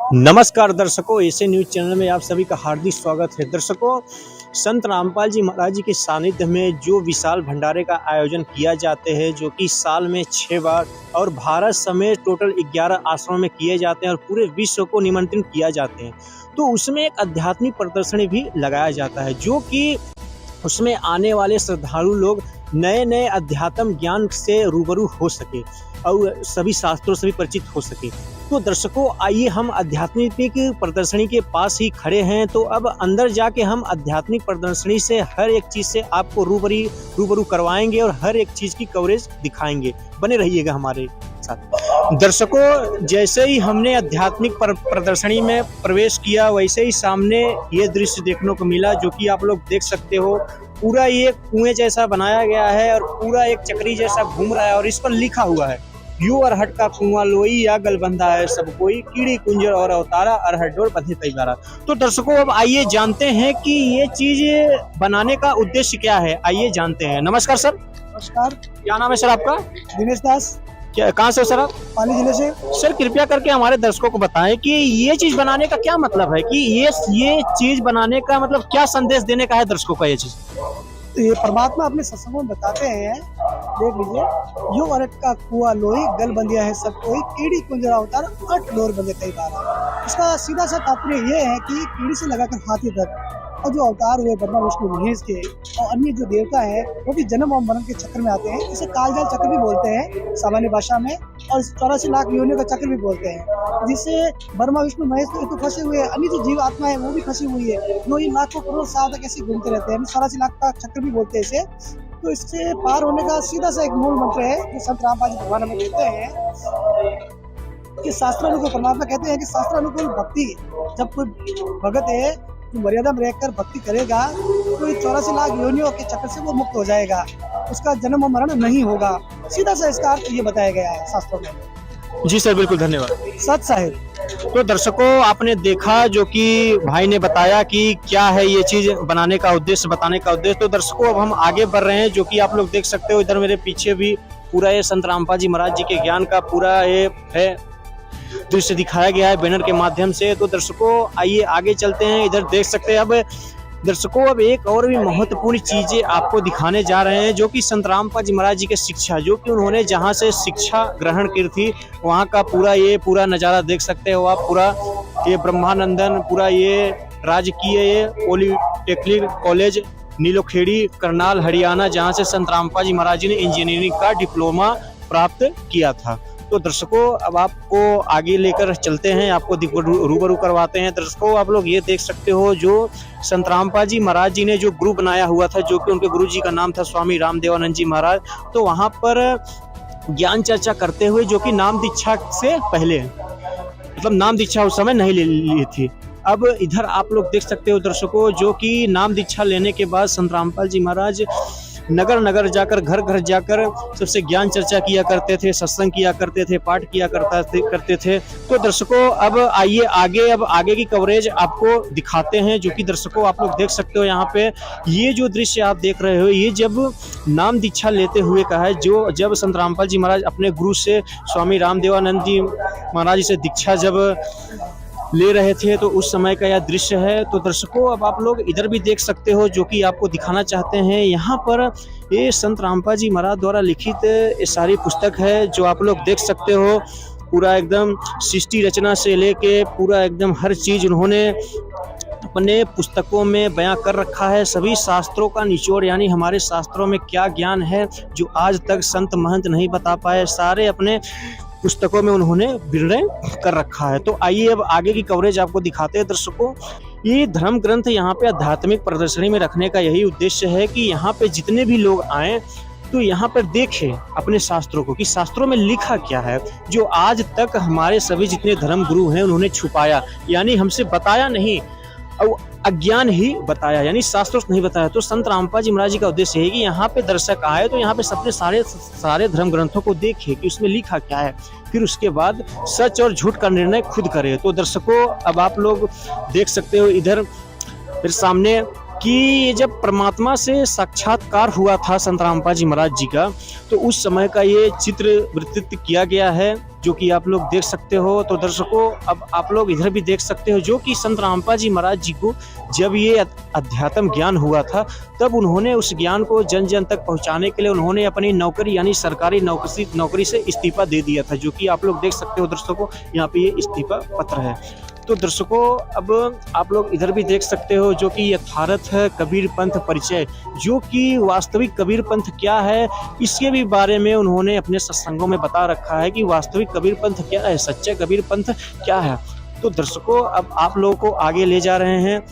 नमस्कार दर्शकों, ऐसे न्यूज चैनल में आप सभी का हार्दिक स्वागत है। दर्शकों, संत रामपाल जी महाराज जी के सानिध्य में जो विशाल भंडारे का आयोजन किया जाते हैं, जो कि साल में 6 बार और भारत समेत टोटल 11 आश्रमों में किए जाते हैं और पूरे विश्व को निमंत्रित किया जाते हैं, तो उसमें एक आध्यात्मिक प्रदर्शनी भी लगाया जाता है, जो कि उसमें आने वाले श्रद्धालु लोग नए नए अध्यात्म ज्ञान से रूबरू हो सके और सभी शास्त्रों से भी परिचित हो सके। तो दर्शकों, आइए हम आध्यात्मिक प्रदर्शनी के पास ही खड़े हैं, तो अब अंदर जाके हम आध्यात्मिक प्रदर्शनी से हर एक चीज से आपको रूबरू करवाएंगे और हर एक चीज की कवरेज दिखाएंगे। बने रहिएगा हमारे साथ। दर्शकों, जैसे ही हमने आध्यात्मिक प्रदर्शनी में प्रवेश किया, वैसे ही सामने ये दृश्य देखने को मिला, जो कि आप लोग देख सकते हो। पूरा ये कुएं जैसा बनाया गया है और पूरा एक चक्री जैसा घूम रहा है और इस पर लिखा हुआ है, यू अरहट का कुआं लोई या गलबंधा है सब कोई, कीड़ी कुंजर और अवतारा अरहट डोर बंधे कई बारा। तो दर्शकों, अब आइए जानते हैं कि ये चीज बनाने का उद्देश्य क्या है। आइए जानते हैं। नमस्कार सर। नमस्कार। क्या नाम है सर आपका? दिनेश दास। क्या, कहाँ से हो सर आप? पाली जिले से। सर, कृपया करके हमारे दर्शकों को बताएं कि ये चीज बनाने का क्या मतलब है, कि ये चीज बनाने का मतलब क्या संदेश देने का है दर्शकों का ये चीज? ये परमात्मा अपने सत्संगों में बताते हैं, देख लीजिए, यू अरट का कुआ लोई गल बंदिया है सब कोई, कीड़ी कुंजरा अवतार अट डोर बंधे कई बार। इसका सीधा सा तात्पर्य ये है कि कीड़ी से लगाकर हाथी तक और जो अवतार हुए ब्रह्मा विष्णु महेश के और अन्य जो देवता है, वो भी जन्म और मरण के चक्र में आते हैं। इसे कालजाल चक्र भी बोलते हैं सामान्य भाषा में, और 84 लाख योनियों का चक्र भी बोलते हैं, जिससे ब्रह्मा विष्णु महेश तो फंसे हुए हैं, अन्य जो जीव आत्मा है वो भी फंसी हुई है, जो ये लाखों करोड़ साल तक ऐसे घूमते रहते हैं। 84 लाख का चक्र भी बोलते हैं इसे। तो इससे पार होने का सीधा सा एक मूल मंत्र है जो संत रामपाल जी भगवान हमें देते हैं कि शास्त्रानुकूल, परमात्मा कहते हैं कि शास्त्रानुकूल भक्ति, जब कोई भगत है जो मर्यादा में रहकर भक्ति करेगा, तो 84 लाख योनियों के चक्कर से वो मुक्त हो जाएगा, उसका जन्म और मरण नहीं होगा। सीधा सा इसका अर्थ ये बताया गया है शास्त्रों में। जी सर, बिल्कुल धन्यवाद। सत साहिब। तो दर्शकों, आपने देखा जो कि भाई ने बताया कि क्या है ये चीज बनाने का उद्देश्य, बताने का उद्देश्य। तो दर्शकों, अब हम आगे बढ़ रहे हैं, जो कि आप लोग देख सकते हो इधर मेरे पीछे भी पूरा ये संत रामपाल जी महाराज जी के ज्ञान का पूरा ये है दृश्य दिखाया गया है बैनर के माध्यम से। तो दर्शकों, आइए आगे चलते हैं। इधर देख सकते हैं। अब दर्शकों, अब एक और भी महत्वपूर्ण चीजें आपको दिखाने जा रहे हैं, जो कि संत रामपाल जी महाराज जी की शिक्षा, जो कि उन्होंने जहां से शिक्षा ग्रहण की थी, वहां का पूरा नजारा देख सकते हो आप। पूरा ये ब्रह्मानंदन, पूरा ये राजकीय ये पॉलिटेक्निक कॉलेज नीलोखेड़ी, करनाल, हरियाणा, जहां से संत रामपाल जी महाराज जी ने इंजीनियरिंग का डिप्लोमा प्राप्त किया था। तो दर्शकों, अब आपको आगे लेकर चलते हैं, आपको रूबरू करवाते हैं। दर्शकों, आप लोग ये देख सकते हो, जो संत रामपाल जी महाराज जी ने जो गुरु बनाया हुआ था, जो कि उनके गुरु जी का नाम था स्वामी रामदेवानंद जी महाराज। तो वहां पर ज्ञान चर्चा करते हुए, जो कि नाम दीक्षा से पहले, मतलब नाम दीक्षा उस समय नहीं ली थी। अब इधर आप लोग देख सकते हो दर्शकों, जो कि नाम दीक्षा लेने के बाद संत रामपाल जी महाराज नगर नगर जाकर, घर घर जाकर सबसे ज्ञान चर्चा किया करते थे, सत्संग किया करते थे, पाठ किया करते थे। तो दर्शकों, अब आइए आगे की कवरेज आपको दिखाते हैं, जो कि दर्शकों आप लोग देख सकते हो यहाँ पे। ये जो दृश्य आप देख रहे हो, ये जब नाम दीक्षा लेते हुए का है, जो जब संत रामपाल जी महाराज अपने गुरु से स्वामी रामदेवानंद जी महाराज से दीक्षा जब ले रहे थे, तो उस समय का यह दृश्य है। तो दर्शकों, अब आप लोग इधर भी देख सकते हो, जो कि आपको दिखाना चाहते हैं। यहाँ पर ये संत रामपाल जी महाराज द्वारा लिखित ये सारी पुस्तक है, जो आप लोग देख सकते हो। पूरा एकदम सृष्टि रचना से लेके पूरा एकदम हर चीज उन्होंने अपने पुस्तकों में बयां कर रखा है। सभी शास्त्रों का निचोड़, यानी हमारे शास्त्रों में क्या ज्ञान है जो आज तक संत महंत नहीं बता पाए, सारे अपने पुस्तकों में उन्होंने विवरण कर रखा है। तो आइए अब आगे की कवरेज आपको दिखाते हैं। दर्शकों, ये धर्म ग्रंथ यहाँ पे आध्यात्मिक प्रदर्शनी में रखने का यही उद्देश्य है कि यहाँ पे जितने भी लोग आए, तो यहाँ पर देखें अपने शास्त्रों को, कि शास्त्रों में लिखा क्या है, जो आज तक हमारे सभी जितने धर्म गुरु हैं उन्होंने छुपाया, यानी हमसे बताया नहीं, और अज्ञान ही बताया, यानी शास्त्रों से नहीं बताया। तो संत रामपाल जी महाराज जी का उद्देश्य है कि यहाँ पे दर्शक आए, तो यहाँ पे सबने सारे धर्म ग्रंथों को देखे कि उसमें लिखा क्या है, फिर उसके बाद सच और झूठ का निर्णय खुद करे। तो दर्शकों, अब आप लोग देख सकते हो इधर फिर सामने कि जब परमात्मा से साक्षात्कार हुआ था संत रामपाल जी महाराज जी का, तो उस समय का ये चित्र वृत्तित किया गया है, जो कि आप लोग देख सकते हो। तो दर्शकों अब आप लोग इधर भी देख सकते हो जो कि संत रामपाल जी महाराज जी को जब ये अध्यात्म ज्ञान हुआ था तब उन्होंने उस ज्ञान को जन जन तक पहुंचाने के लिए उन्होंने अपनी नौकरी यानी सरकारी नौकरी से इस्तीफा दे दिया था, जो कि आप लोग देख सकते हो दर्शकों यहाँ पे ये इस्तीफा पत्र है। तो दर्शकों अब आप लोग इधर भी देख सकते हो जो कि यथार्थ है कबीर पंथ परिचय, जो कि वास्तविक कबीर पंथ क्या है इसके भी बारे में उन्होंने अपने सत्संगों में बता रखा है कि वास्तविक कबीर पंथ क्या है, सच्चा कबीर पंथ क्या है। तो दर्शकों अब आप लोगों को आगे ले जा रहे हैं,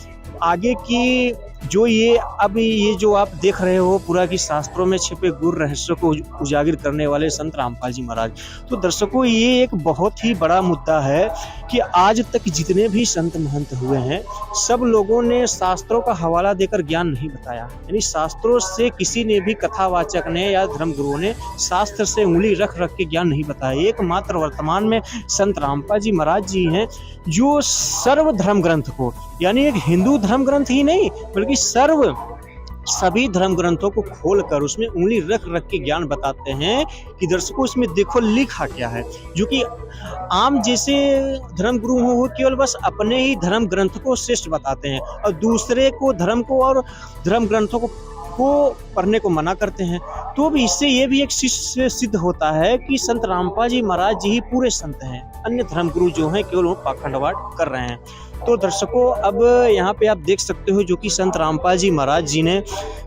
आगे की जो ये जो आप देख रहे हो पूरा की शास्त्रों में छिपे गुर रहस्य को उजागर करने वाले संत रामपाल जी महाराज। तो दर्शकों ये एक बहुत ही बड़ा मुद्दा है कि आज तक जितने भी संत महंत हुए हैं सब लोगों ने शास्त्रों का हवाला देकर ज्ञान नहीं बताया, यानी शास्त्रों से किसी ने भी कथावाचक ने या धर्मगुरुओं ने शास्त्र से उंगली रख के ज्ञान नहीं बताया। एकमात्र वर्तमान में संत रामपाल जी महाराज जी हैं जो सर्व धर्म ग्रंथ को, यानी एक हिंदू धर्म ग्रंथ ही नहीं बल्कि सभी धर्म ग्रंथों को खोलकर उसमें उंगली रख के ज्ञान बताते हैं कि दर्शकों इसमें देखो लिखा क्या है। जो कि आम जैसे धर्म गुरु हो वो केवल बस अपने ही धर्म ग्रंथ को श्रेष्ठ बताते हैं और दूसरे को धर्म को और धर्म ग्रंथों को पढ़ने को मना करते हैं। तो भी इससे ये भी एक सिद्ध होता है कि संत रामपाल जी महाराज जी ही पूरे संत हैं, अन्य धर्म गुरु जो हैं केवल वो पाखंडवाद कर रहे हैं। तो दर्शकों अब यहाँ पे आप देख सकते हो जो कि संत रामपाल जी महाराज जी ने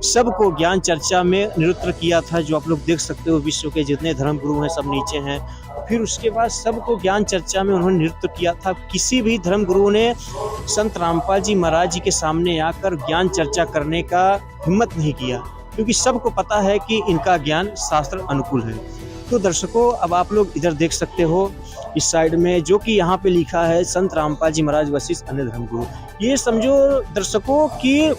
सबको ज्ञान चर्चा में निरुक्त किया था, जो आप लोग देख सकते हो विश्व के जितने धर्म गुरु हैं सब नीचे हैं। फिर उसके बाद सबको ज्ञान चर्चा में उन्होंने निरुक्त किया था। किसी भी धर्म गुरु ने संत रामपाल जी महाराज जी के सामने आकर ज्ञान चर्चा करने का हिम्मत नहीं किया, क्योंकि सबको पता है कि इनका ज्ञान शास्त्र अनुकूल है। तो दर्शकों अब आप लोग इधर देख सकते हो इस साइड में जो कि यहाँ पे लिखा है संत रामपाल जी महाराज वशिष्ठ अन्य धर्मगुरु। ये समझो दर्शकों कि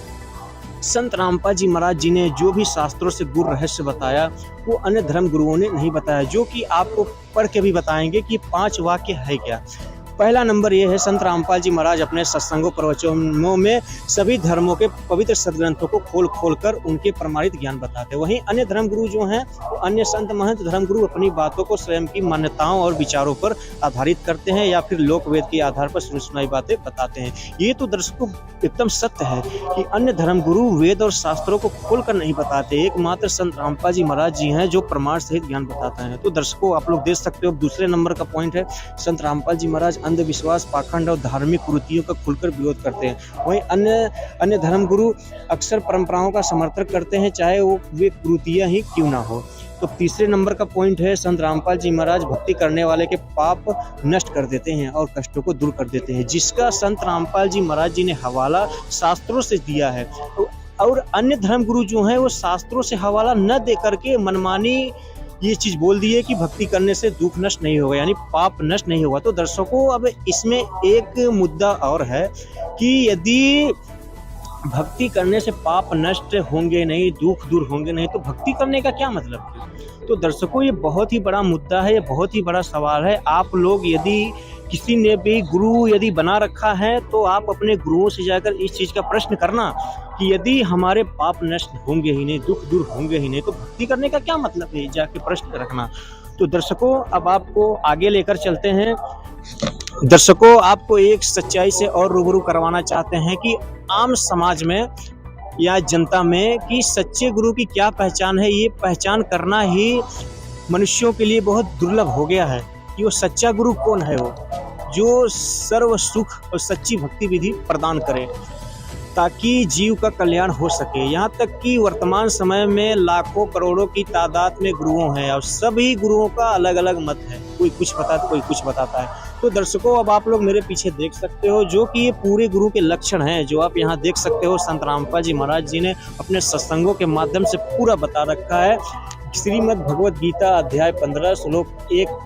संत रामपाल जी महाराज जी ने जो भी शास्त्रों से गुर रहस्य बताया वो अन्य धर्म गुरुओं ने नहीं बताया, जो कि आपको पढ़ के भी बताएंगे कि 5 वाक्य है क्या। पहला नंबर ये है संत रामपाल जी महाराज अपने सत्संगों प्रवचनों में सभी धर्मों के पवित्र सदग्रंथों को खोल कर उनके प्रमाणित ज्ञान बताते हैं। वहीं अन्य धर्म गुरु जो हैं वो अन्य संत महंत धर्म गुरु अपनी बातों को स्वयं की मान्यताओं और विचारों पर आधारित करते हैं या फिर लोक वेद के आधार पर सुनी सुनाई बातें बताते हैं। ये तो दर्शकों एकदम सत्य है कि अन्य धर्म गुरु वेद और शास्त्रों को खोलकर नहीं बताते, एकमात्र संत रामपाल जी महाराज जी हैं जो प्रमाण सहित ज्ञान बताते हैं। तो दर्शकों आप लोग देख सकते हो दूसरे नंबर का पॉइंट है संत रामपाल जी महाराज अंधविश्वास पाखंड और धार्मिक कुरीतियों का खुलकर विरोध करते हैं। वहीं अन्य धर्म गुरु अक्सर परंपराओं का समर्थन करते हैं चाहे वो वे कुरीतियां ही क्यों ना हो। तो तीसरे नंबर का पॉइंट है संत रामपाल जी महाराज भक्ति करने वाले के पाप नष्ट कर देते हैं और कष्टों को दूर कर देते हैं, जिसका संत रामपाल जी महाराज जी ने हवाला शास्त्रों से दिया है। और अन्य धर्म गुरु जो हैं वो शास्त्रों से हवाला न दे करके मनमानी ये चीज बोल दी है कि भक्ति करने से दुख नष्ट नहीं होगा, यानी पाप नष्ट नहीं होगा। तो दर्शकों अब इसमें एक मुद्दा और है कि यदि भक्ति करने से पाप नष्ट होंगे नहीं, दुख दूर होंगे नहीं, तो भक्ति करने का क्या मतलब है। तो दर्शकों ये बहुत ही बड़ा मुद्दा है, ये बहुत ही बड़ा सवाल है। आप लोग यदि किसी ने भी गुरु यदि बना रखा है तो आप अपने गुरुओं से जाकर इस चीज का प्रश्न करना कि यदि हमारे पाप नष्ट होंगे ही नहीं, दुख दूर होंगे ही नहीं, तो भक्ति करने का क्या मतलब है, जाके प्रश्न रखना। तो दर्शकों अब आपको आगे लेकर चलते हैं। दर्शकों आपको एक सच्चाई से और रूबरू करवाना चाहते हैं कि आम समाज में या जनता में कि सच्चे गुरु की क्या पहचान है। ये पहचान करना ही मनुष्यों के लिए बहुत दुर्लभ हो गया है कि वो सच्चा गुरु कौन है, वो जो सर्व सुख और सच्ची भक्ति विधि प्रदान करे ताकि जीव का कल्याण हो सके। यहाँ तक कि वर्तमान समय में लाखों करोड़ों की तादाद में गुरुओं हैं और सभी गुरुओं का अलग अलग मत है, कोई कुछ बताता है कोई कुछ बताता है। तो दर्शकों अब आप लोग मेरे पीछे देख सकते हो जो कि ये पूरे गुरु के लक्षण हैं, जो आप यहाँ देख सकते हो संत रामपाल जी महाराज जी ने अपने सत्संगों के माध्यम से पूरा बता रखा है। श्रीमद् भगवत गीता अध्याय 15 श्लोक 1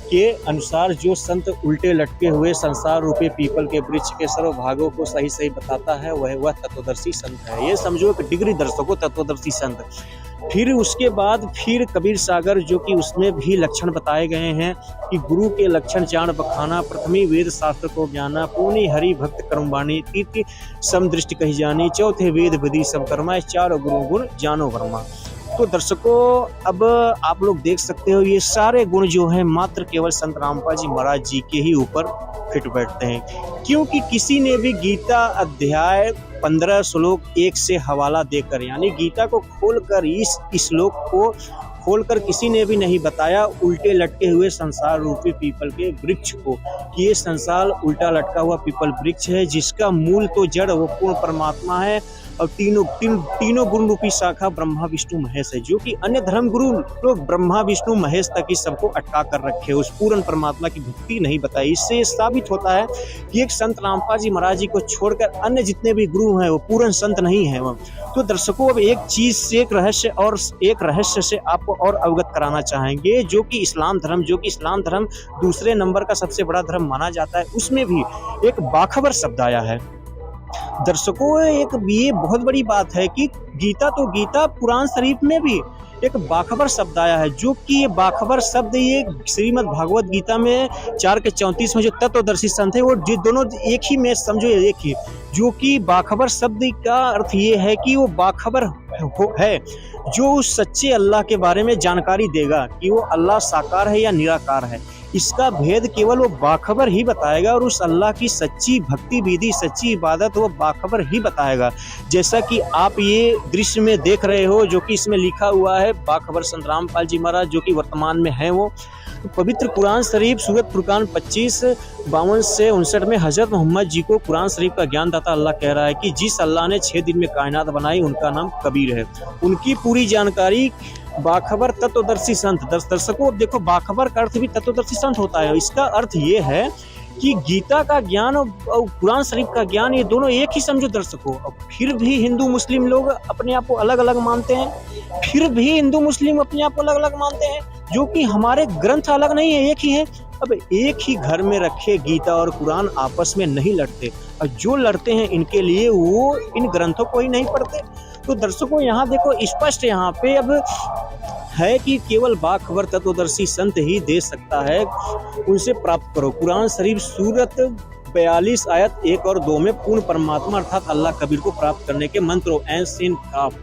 के अनुसार जो संत उल्टे लटके हुए संसार रूपी पीपल के वृक्ष के सर्व भागों को सही सही बताता है वह तत्वदर्शी संत है। ये समझो एक डिग्री दर्शकों तत्वदर्शी संत। फिर उसके बाद फिर कबीर सागर जो कि उसमें भी लक्षण बताए गए हैं कि गुरु के लक्षण जान बखाना, प्रथमी वेद शास्त्र को ज्ञाना, पूर्णी हरि भक्त कर्मवाणी, तृतीय समदृष्टि कही जानी, चौथे वेद विधि सब कर्मा, चार गुरु गुण जानो वर्मा। तो दर्शकों अब आप लोग देख सकते हो ये सारे गुण जो है मात्र केवल संत रामपाल जी महाराज जी के ही ऊपर फिट बैठते हैं, क्योंकि किसी ने भी गीता अध्याय 15 श्लोक 1 से हवाला देकर, यानी गीता को खोलकर इस श्लोक को खोलकर किसी ने भी नहीं बताया उल्टे लटके हुए संसार रूपी पीपल के वृक्ष को, कि ये संसार उल्टा लटका हुआ पीपल वृक्ष है जिसका मूल तो जड़ वो पूर्ण परमात्मा है और तीनों गुण रूपी शाखा ब्रह्मा विष्णु महेश है, जो कि अन्य धर्म गुरु लोग ब्रह्मा विष्णु महेश तक ही सबको अटका कर रखे, उस पूर्ण परमात्मा की भक्ति नहीं बताई। इससे ये साबित होता है कि एक संत रामपाल जी महाराज जी को छोड़कर अन्य जितने भी गुरु हैं वो पूर्ण संत नहीं है। वो तो दर्शकों अब एक चीज से एक रहस्य से आपको और अवगत कराना चाहेंगे, जो कि इस्लाम धर्म दूसरे नंबर का सबसे बड़ा धर्म माना जाता है, उसमें भी एक बाखबर शब्द आया है। दर्शकों एक ये बहुत बड़ी बात है कि गीता कुरान शरीफ में भी एक बाखबर शब्द आया है, जो कि ये बाखबर शब्द ये श्रीमद् भागवत गीता में 4:34 में जो तत्वदर्शी संत है वो दोनों एक ही में समझो, एक ही, जो कि बाखबर शब्द का अर्थ ये है कि वो बाखबर है जो उस सच्चे अल्लाह के बारे में जानकारी देगा कि वो अल्लाह साकार है या निराकार है। इसका भेद केवल वो बाखबर ही बताएगा और उस अल्लाह की सच्ची भक्ति विधि, सच्ची इबादत वो बाखबर ही बताएगा। जैसा कि आप ये दृश्य में देख रहे हो, जो कि इसमें लिखा हुआ है बाखबर संत रामपाल जी महाराज, जो कि वर्तमान में है वो पवित्र कुरान शरीफ सूरत फुरकान 25:52 से 59 में हजरत मोहम्मद जी को कुरान शरीफ का ज्ञान दाता अल्लाह कह रहा है कि जिस अल्लाह ने 6 दिन में कायनात बनाई उनका नाम कबीर है। उनकी पूरी जानकारी बाखबर तत्वदर्शी संत। दर्शकों अब देखो, बाखबर का अर्थ भी तत्वदर्शी संत होता है। इसका अर्थ ये है कि गीता का ज्ञान और कुरान शरीफ का ज्ञान ये दोनों एक ही समझो दर्शकों। अब फिर भी हिंदू मुस्लिम लोग अपने आप को अलग अलग मानते हैं, जो कि हमारे ग्रंथ अलग नहीं है, एक ही है। अब एक ही घर में रखे गीता और कुरान आपस में नहीं लड़ते, और जो लड़ते हैं इनके लिए वो इन ग्रंथों को ही नहीं पढ़ते। तो दर्शकों यहाँ देखो स्पष्ट यहाँ पे अब है कि केवल बाखबर तत्वदर्शी संत ही दे सकता है, उनसे प्राप्त करो। कुरान शरीफ सूरत 42 आयत 1 और 2 में पूर्ण परमात्मा अर्थात अल्लाह कबीर को प्राप्त करने के मंत्र ऐन सीन काफ।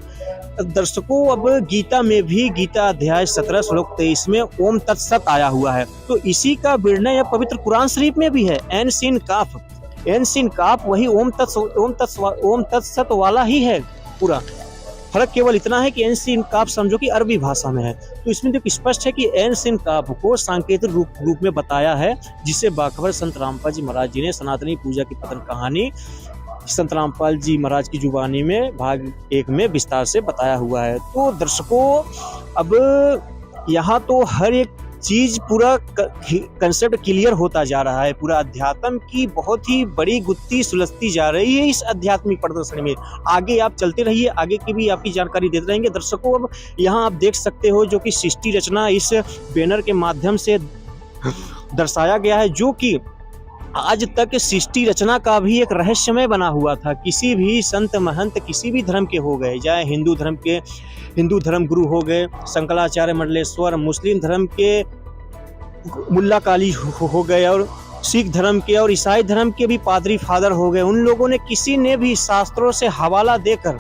दर्शकों अब गीता में भी गीता अध्याय 17 श्लोक 23 में ओम तत्सत आया हुआ है, तो इसी का विवरण पवित्र कुरान शरीफ में भी है। एन सीन काफ वही ओम तत्सत वाला ही है। पूरा फर्क केवल इतना है कि एन सीन काफ समझो कि अरबी भाषा में है। तो इसमें देखो स्पष्ट है कि एन सीन काफ को सांकेतिक रूप में बताया है, जिसे बाखबर संत रामपाल जी महाराज जी ने सनातनी पूजा की पतन कहानी संत रामपाल जी महाराज की जुबानी में भाग 1 में विस्तार से बताया हुआ है। तो दर्शकों अब यहाँ तो हर एक चीज पूरा कंसेप्ट क्लियर होता जा रहा है। पूरा अध्यात्म की बहुत ही बड़ी गुत्थी सुलझती जा रही है इस आध्यात्मिक प्रदर्शन में। आगे आप चलते रहिए, आगे की भी आपकी जानकारी देते रहेंगे। दर्शकों अब यहाँ आप देख सकते हो जो कि सृष्टि रचना इस बैनर के माध्यम से दर्शाया गया है, जो कि आज तक सृष्टि रचना का भी एक रहस्यमय बना हुआ था। किसी भी संत महंत किसी भी धर्म के हो गए, चाहे हिंदू धर्म गुरु हो गए शंकराचार्य मंडलेश्वर, मुस्लिम धर्म के मुल्ला काली हो गए, और सिख धर्म के और ईसाई धर्म के भी पादरी फादर हो गए। उन लोगों ने किसी ने भी शास्त्रों से हवाला देकर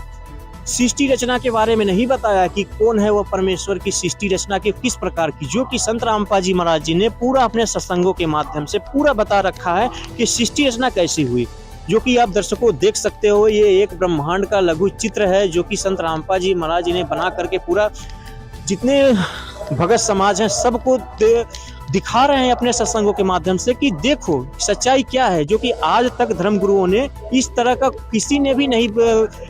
सृष्टि रचना के बारे में नहीं बताया कि कौन है वो परमेश्वर की सृष्टि रचना की किस प्रकार की, जो कि संत रामपाल जी महाराज जी ने पूरा अपने सत्संगों के माध्यम से पूरा बता रखा है कि सृष्टि रचना कैसी हुई, जो कि आप दर्शकों देख सकते हो। ये एक ब्रह्मांड का लघु चित्र है जो कि संत रामपाल जी महाराज जी ने बना करके पूरा जितने भगत समाज हैं सबको दिखा रहे हैं अपने सत्संगों के माध्यम से कि देखो सच्चाई क्या है, जो कि आज तक धर्म गुरुओं ने इस तरह का किसी ने भी नहीं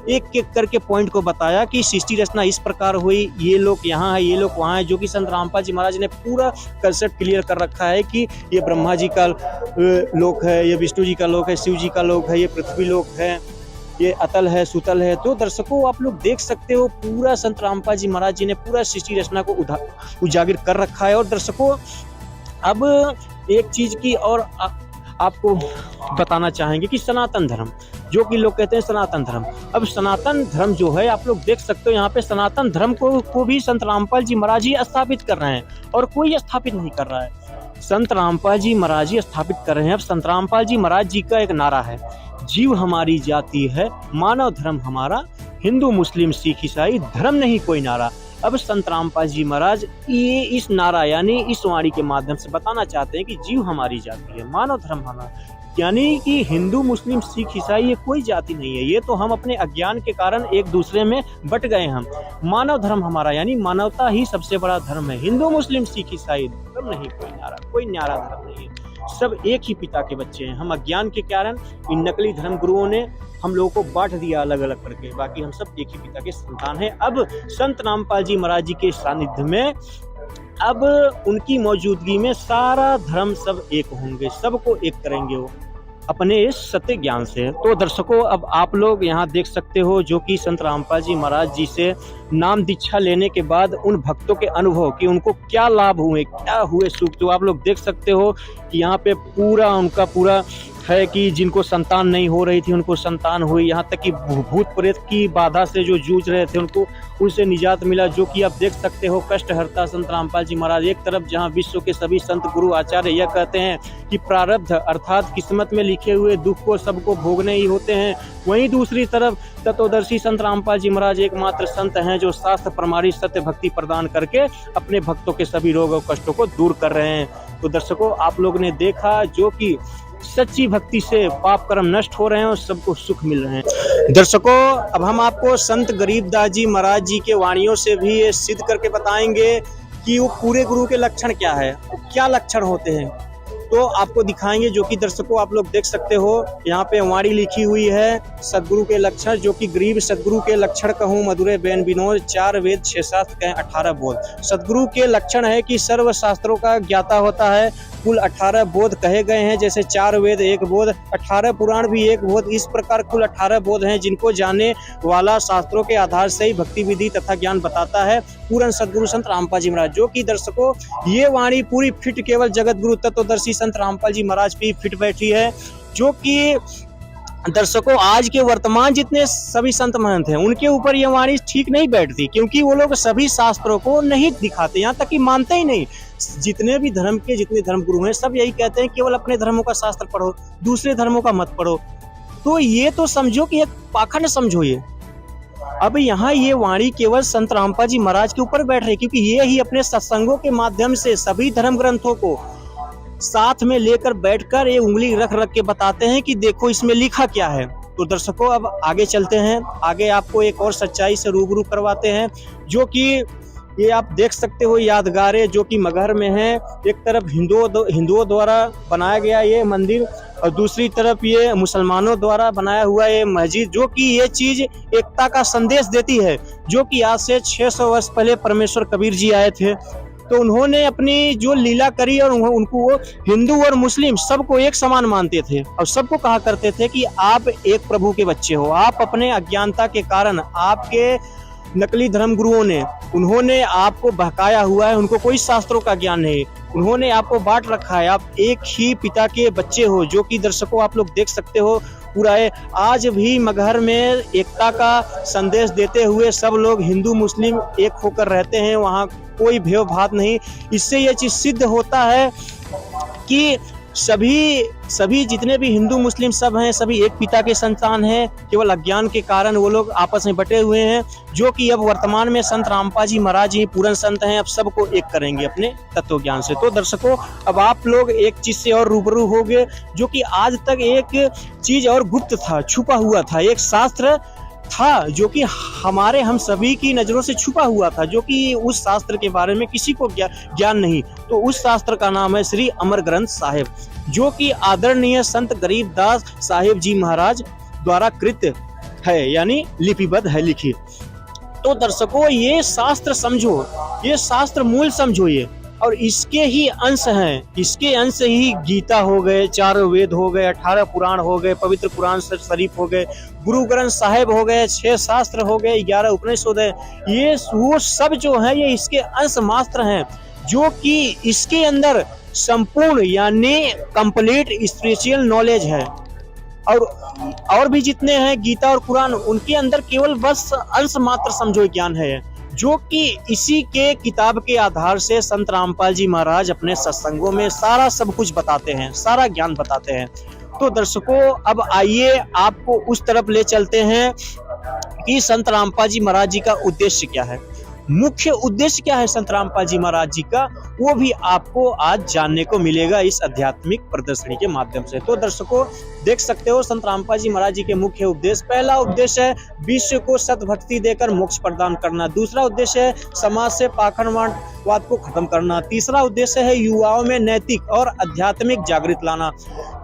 एक एक करके पॉइंट को बताया कि सृष्टि रचना इस प्रकार हुई, ये लोग यहाँ है, ये लोग वहाँ है। जो कि संत रामपाल जी महाराज ने पूरा कंसेप्ट क्लियर कर रखा है कि ये ब्रह्मा जी का लोक है, ये विष्णु जी का लोक है, शिव जी का लोक है, ये पृथ्वी लोक है, ये अतल है, सुतल है। तो दर्शकों आप लोग देख सकते हो पूरा संत रामपाल जी महाराज जी ने पूरा सृष्टि रचना को उजागर कर रखा है। और दर्शकों अब एक चीज की और आपको बताना चाहेंगे कि सनातन धर्म, जो कि लोग कहते हैं सनातन धर्म, अब सनातन धर्म जो है आप लोग देख सकते हो यहाँ पे सनातन धर्म को भी संत रामपाल जी महाराज जी स्थापित कर रहे हैं और कोई स्थापित नहीं कर रहा है। संत रामपाल जी महाराज जी स्थापित कर रहे हैं। अब संत रामपाल जी महाराज जी का एक नारा है, जीव हमारी जाति है, मानव धर्म हमारा, हिंदू मुस्लिम सिख ईसाई धर्म नहीं कोई नारा। अब संत रामपाल जी महाराज ये इस नारा यानी इस वाणी के माध्यम से बताना चाहते हैं कि जीव हमारी जाति है, मानव धर्म हमारा, यानी कि हिंदू मुस्लिम सिख ईसाई ये कोई जाति नहीं है, ये तो हम अपने अज्ञान के कारण एक दूसरे में बट गए हम। मानव धर्म हमारा यानी मानवता ही सबसे बड़ा धर्म है। हिंदू मुस्लिम सिख ईसाई धर्म नहीं, कोई न्यारा धर्म नहीं है, सब एक ही पिता के बच्चे हैं। हम अज्ञान के कारण इन नकली धर्म गुरुओं ने हम लोगों को बांट दिया अलग अलग करके, बाकी हम सब एक ही पिता के संतान हैं। अब संत रामपाल जी महाराज जी के सानिध्य में, अब उनकी मौजूदगी में सारा धर्म सब एक होंगे, सबको एक करेंगे वो अपने इस सत्य ज्ञान से। तो दर्शकों, अब आप लोग यहाँ देख सकते हो जो कि संत रामपाल जी महाराज जी से नाम दीक्षा लेने के बाद उन भक्तों के अनुभव कि उनको क्या लाभ हुए, क्या हुए सुख, तो आप लोग देख सकते हो कि यहाँ पे पूरा उनका पूरा है कि जिनको संतान नहीं हो रही थी उनको संतान हुई, यहाँ तक कि भूत प्रेत की बाधा से जो जूझ रहे थे उनको उनसे निजात मिला, जो कि आप देख सकते हो कष्ट हरता संत रामपाल जी महाराज। एक तरफ जहाँ विश्व के सभी संत गुरु आचार्य यह कहते हैं कि प्रारब्ध अर्थात किस्मत में लिखे हुए दुख को सबको भोगने ही होते हैं, वहीं दूसरी तरफ तत्वदर्शी संत रामपाल जी महाराज एकमात्र संत हैं जो शास्त्र प्रमाणित सत्य भक्ति प्रदान करके अपने भक्तों के सभी रोग और कष्टों को दूर कर रहे हैं। तो दर्शकों, आप लोग ने देखा जो कि सच्ची भक्ति से पाप कर्म नष्ट हो रहे हैं और सबको सुख मिल रहे हैं। दर्शकों, अब हम आपको संत गरीबदास जी महाराज जी के वाणियों से भी ये सिद्ध करके बताएंगे कि वो पूरे गुरु के लक्षण क्या है, क्या लक्षण होते हैं, तो आपको दिखाएंगे, जो कि दर्शकों आप लोग देख सकते हो यहाँ पे वाणी लिखी हुई है सदगुरु के लक्षण, जो कि गरीब सदगुरु के लक्षण कहूँ मधुरे बेन विनोद, 4 वेद 6 शास्त्र कहें 18 बोध। सदगुरु के लक्षण है कि सर्व शास्त्रों का ज्ञाता होता है, कुल 18 बोध कहे गए हैं, जैसे 4 वेद 1 बोध, 18 पुराण भी 1 बोध, इस प्रकार कुल 18 बोध हैं जिनको जाने वाला शास्त्रों के आधार से ही भक्ति विधि तथा ज्ञान बताता है पूर्ण सदगुरु संत रामपाल जी महाराज। जो कि दर्शकों, ये वाणी पूरी फिट केवल जगत गुरु तत्वदर्शी संत रामपाल जी महाराज पे फिट बैठी है, जो कि दर्शकों आज के वर्तमान जितने सभी संत महंत हैं उनके ऊपर ये वाणी ठीक नहीं बैठती, क्योंकि वो लोग सभी शास्त्रों को नहीं दिखाते, यहाँ तक कि मानते ही नहीं। जितने भी धर्म के जितने धर्म गुरु हैं सब यही कहते हैं केवल अपने धर्मों का शास्त्र पढ़ो, दूसरे धर्मों का मत पढ़ो। तो ये तो समझो कि एक पाखंड समझो ये। अब यहाँ ये वाणी केवल संत रामपाल जी महाराज के ऊपर बैठ रही, क्योंकि ये ही अपने सत्संगों के माध्यम से सभी धर्म ग्रंथों को साथ में लेकर बैठकर ये उंगली रख रख के बताते हैं कि देखो इसमें लिखा क्या है। तो दर्शकों, अब आगे चलते हैं, आगे आपको एक और सच्चाई से रूबरू करवाते हैं, जो कि ये आप देख सकते हो यादगारें जो कि मगहर में है। एक तरफ हिंदुओं द्वारा बनाया गया ये मंदिर और दूसरी तरफ ये मुसलमानों द्वारा बनाया हुआ ये मस्जिद, जो कि ये चीज एकता का संदेश देती है। जो कि आज से 600 वर्ष पहले परमेश्वर कबीर जी आए थे, तो उन्होंने अपनी जो लीला करी और उनको वो हिंदू और मुस्लिम सबको एक समान मानते थे और सबको कहा करते थे कि आप एक प्रभु के बच्चे हो। आप अपने अज्ञानता के कारण आपके नकली धर्म गुरुओं ने उन्होंने आपको बहकाया हुआ है, उनको कोई शास्त्रों का ज्ञान नहीं, उन्होंने आपको बांट रखा है, आप एक ही पिता के बच्चे हो। जो कि दर्शकों आप लोग देख सकते हो पूरा है। आज भी मगहर में एकता का संदेश देते हुए सब लोग हिंदू मुस्लिम एक होकर रहते हैं, वहाँ कोई भेदभाव नहीं। इससे यह चीज सिद्ध होता है कि सभी जितने भी हिंदू मुस्लिम सब हैं सभी एक पिता के संतान हैं, केवल अज्ञान के कारण वो लोग आपस में बटे हुए हैं। जो कि अब वर्तमान में संत रामपाल जी महाराज ही पूर्ण संत हैं, अब सबको एक करेंगे अपने तत्व ज्ञान से। तो दर्शकों, अब आप लोग एक चीज से और रूबरू हो गए, जो कि आज तक एक चीज और गुप्त था, छुपा हुआ था, एक शास्त्र था जो कि हम सभी की नजरों से छुपा हुआ था, जो कि उस शास्त्र के बारे में किसी को ज्ञान नहीं। तो उस शास्त्र का नाम है श्री अमर ग्रंथ साहिब, जो कि आदरणीय संत गरीबदास साहिब जी महाराज द्वारा कृत है, यानी लिपिबद्ध है, लिखित। तो दर्शकों, ये शास्त्र समझो, ये शास्त्र मूल समझो ये, और इसके ही अंश हैं, इसके अंश ही गीता हो गए, 4 वेद हो गए, 18 पुराण हो गए, पवित्र कुरान शरीफ हो गए, गुरु ग्रंथ साहिब हो गए, 6 शास्त्र हो गए, 11 उपनिषद है। ये वो सब जो है ये इसके अंश मात्र हैं, जो कि इसके अंदर संपूर्ण यानी कंप्लीट स्पिरिचुअल नॉलेज है। और भी जितने हैं गीता और कुरान, उनके अंदर केवल बस अंश मात्र समझो ज्ञान है, जो कि इसी के किताब के आधार से संत रामपाल जी महाराज अपने सत्संगों में सारा सब कुछ बताते हैं, सारा ज्ञान बताते हैं। तो दर्शकों, अब आइए आपको उस तरफ ले चलते हैं कि संत रामपाल जी महाराज जी का उद्देश्य क्या है। मुख्य उद्देश्य क्या है संत रामपाल जी महाराज जी का, वो भी आपको आज जानने को मिलेगा इस आध्यात्मिक प्रदर्शनी के माध्यम से। तो दर्शकों देख सकते हो संत रामपाल जी महाराज जी के मुख्य उद्देश्य, पहला उद्देश्य है विश्व को सद्भक्ति देकर मोक्ष प्रदान करना, दूसरा उद्देश्य है समाज से पाखंडवाद को खत्म करना, तीसरा उद्देश्य है युवाओं में नैतिक और आध्यात्मिक जागृत लाना,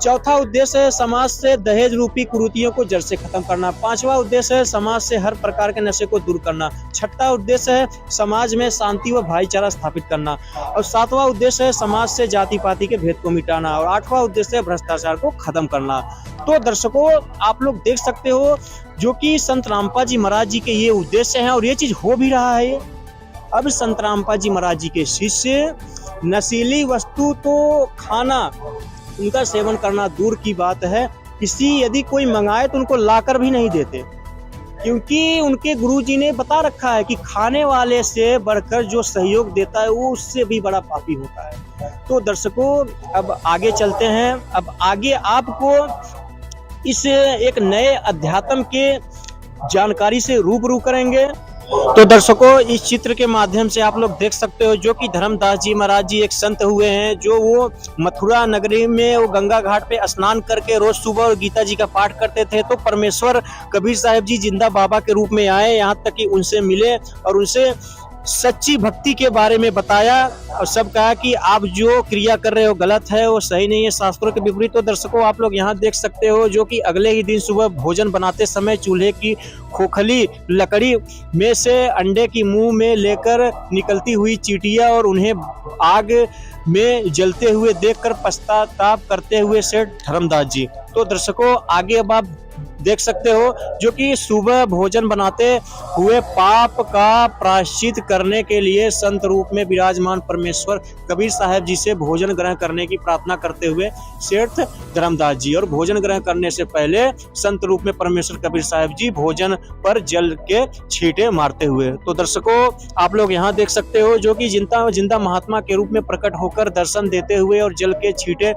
चौथा उद्देश्य है समाज से दहेज रूपी कुरीतियों को जड़ से खत्म करना, पांचवा उद्देश्य है समाज से हर प्रकार के नशे को दूर करना, छठा उद्देश्य है समाज में शांति व भाईचारा स्थापित करना, और सातवां उद्देश्य है समाज से जाति पाति के भेद को मिटाना, और आठवां उद्देश्य है भ्रष्टाचार को खत्म करना। तो दर्शकों आप लोग देख सकते हो जो कि संत रामपाल जी महाराज जी के ये उद्देश्य हैं और ये चीज हो भी रहा है। अब संत रामपाल जी महाराज जी के शिष्य नशीली वस्तु तो खाना, उनका सेवन करना दूर की बात है, यदि कोई मंगाए तो उनको लाकर भी नहीं देते, क्योंकि उनके गुरुजी ने बता रखा है कि खाने वाले से बढ़कर जो सहयोग देता है वो उससे भी बड़ा पापी होता है। तो दर्शकों अब आगे चलते हैं, अब आगे आपको इस एक नए अध्यात्म के जानकारी से रूबरू करेंगे। तो दर्शकों इस चित्र के माध्यम से आप लोग देख सकते हो जो कि धर्मदास जी महाराज जी एक संत हुए हैं, जो वो मथुरा नगरी में वो गंगा घाट पे स्नान करके रोज सुबह और गीता जी का पाठ करते थे। तो परमेश्वर कबीर साहब जी जिंदा बाबा के रूप में आए, यहाँ तक कि उनसे मिले और उनसे सच्ची भक्ति के बारे में बताया और सब कहा कि आप जो क्रिया कर रहे हो गलत है, वो सही नहीं है, शास्त्रों के विपरीत। तो दर्शकों आप लोग यहाँ देख सकते हो जो कि अगले ही दिन सुबह भोजन बनाते समय चूल्हे की खोखली लकड़ी में से अंडे की मुंह में लेकर निकलती हुई चींटियां और उन्हें आग में जलते हुए देखकर पश्चाताप करते हुए सेठ धर्मदास जी। तो दर्शकों आगे अब आप देख सकते हो जो कि सुबह भोजन बनाते हुए पाप का प्रायश्चित करने के लिए संत रूप में विराजमान परमेश्वर कबीर साहब जी से भोजन ग्रहण करने की प्रार्थना करते हुए सेठ धर्मदास जी, और भोजन ग्रहण करने से पहले संत रूप में परमेश्वर कबीर साहब जी भोजन पर जल के छींटे मारते हुए। तो दर्शकों आप लोग यहाँ देख सकते हो जो कि जिंदा महात्मा के रूप में प्रकट होकर दर्शन देते हुए और जल के छींटे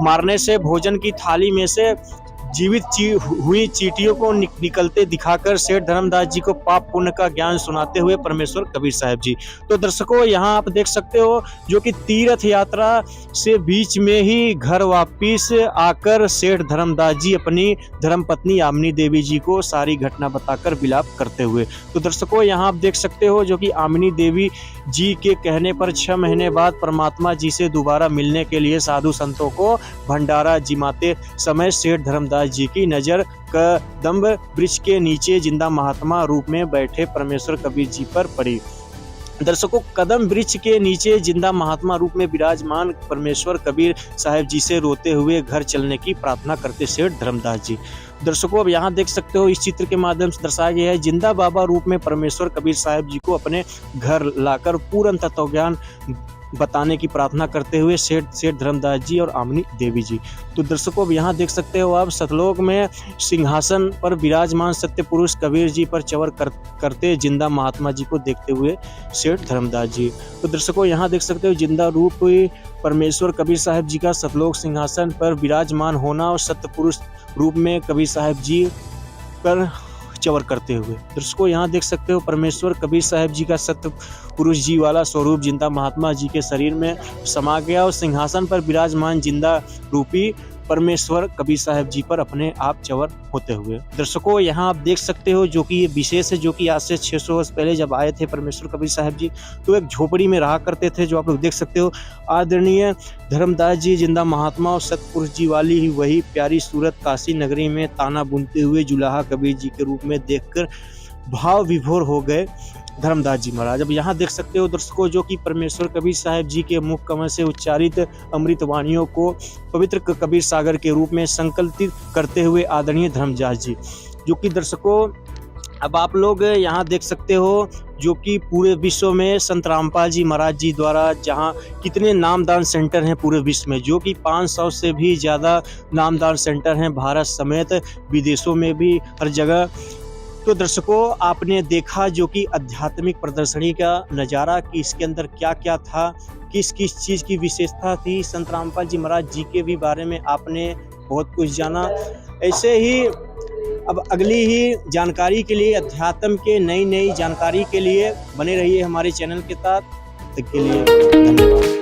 मारने से भोजन की थाली में से जीवित हुई चींटियों को निकलते दिखाकर सेठ धर्मदास जी को पाप पुण्य का ज्ञान सुनाते हुए परमेश्वर कबीर साहब जी। तो दर्शकों यहाँ आप देख सकते हो जो कि तीर्थ यात्रा से बीच में ही घर वापिस आकर सेठ धर्मदास जी अपनी धर्मपत्नी आमनी देवी जी को सारी घटना बताकर विलाप करते हुए। तो दर्शकों यहाँ आप देख सकते हो जो कि आमनी देवी जी के कहने पर 6 महीने बाद परमात्मा जी से दोबारा मिलने के लिए साधु संतों को भंडारा जिमाते समय सेठ धर्मदास जी की नजर कदम्ब वृक्ष के नीचे जिंदा महात्मा रूप में बैठे परमेश्वर कबीर जी पर पड़ी। दर्शकों कदम वृक्ष के नीचे जिंदा महात्मा रूप में विराजमान परमेश्वर कबीर साहब जी से रोते हुए घर चलने की प्रार्थना करते सेठ धर्मदास जी। दर्शकों अब यहाँ देख सकते हो इस चित्र के माध्यम से दर्शाया गया है जिंदा बाबा रूप में परमेश्वर कबीर साहब जी को अपने घर लाकर पूर्ण तत्व ज्ञान बताने की प्रार्थना करते हुए सेठ धर्मदास जी और आमनी देवी जी। तो दर्शकों अब यहाँ देख सकते हो आप सतलोक में सिंहासन पर विराजमान सत्य पुरुष कबीर जी पर चवर करते जिंदा महात्मा जी को देखते हुए सेठ धर्मदास जी। तो दर्शकों यहाँ देख सकते हो जिंदा रूप परमेश्वर कबीर साहब जी का सतलोक सिंहासन पर विराजमान होना और सत्य पुरुष रूप में कबीर साहब जी पर चवर करते हुए। दर्शकों यहाँ देख सकते हो परमेश्वर कबीर साहब जी का सत्य पुरुष जी वाला स्वरूप जिंदा महात्मा जी के शरीर में समा गया और सिंहासन पर विराजमान जिंदा रूपी परमेश्वर कबीर साहब जी पर अपने आप चवर होते हुए। दर्शकों यहाँ आप देख सकते हो जो कि ये विशेष है जो कि आज से 600 वर्ष पहले जब आए थे परमेश्वर कबीर साहब जी तो एक झोपड़ी में रहा करते थे, जो आप लोग देख सकते हो। आदरणीय धर्मदास जी जिंदा महात्मा और सतपुरुष जी वाली ही वही प्यारी सूरत काशी नगरी में ताना बुनते हुए जुलाहा कबीर जी के रूप में देखकर भाव विभोर हो गए धर्मदास जी महाराज। अब यहाँ देख सकते हो दर्शकों जो कि परमेश्वर कबीर साहब जी के मुख कमल से उच्चारित अमृत वाणियों को पवित्र कबीर सागर के रूप में संकल्पित करते हुए आदरणीय धर्मदास जी, जो कि दर्शकों अब आप लोग यहाँ देख सकते हो जो कि पूरे विश्व में संत रामपाल जी महाराज जी द्वारा जहाँ कितने नामदान सेंटर हैं पूरे विश्व में, जो कि 500 से भी ज़्यादा नामदान सेंटर हैं भारत समेत विदेशों में भी हर जगह। तो दर्शकों आपने देखा जो कि आध्यात्मिक प्रदर्शनी का नज़ारा कि इसके अंदर क्या क्या था, किस किस चीज़ की विशेषता थी। संत रामपाल जी महाराज जी के भी बारे में आपने बहुत कुछ जाना। ऐसे ही अब अगली ही जानकारी के लिए, अध्यात्म के नई नई जानकारी के लिए बने रहिए हमारे चैनल के साथ। तब तक के लिए धन्यवाद।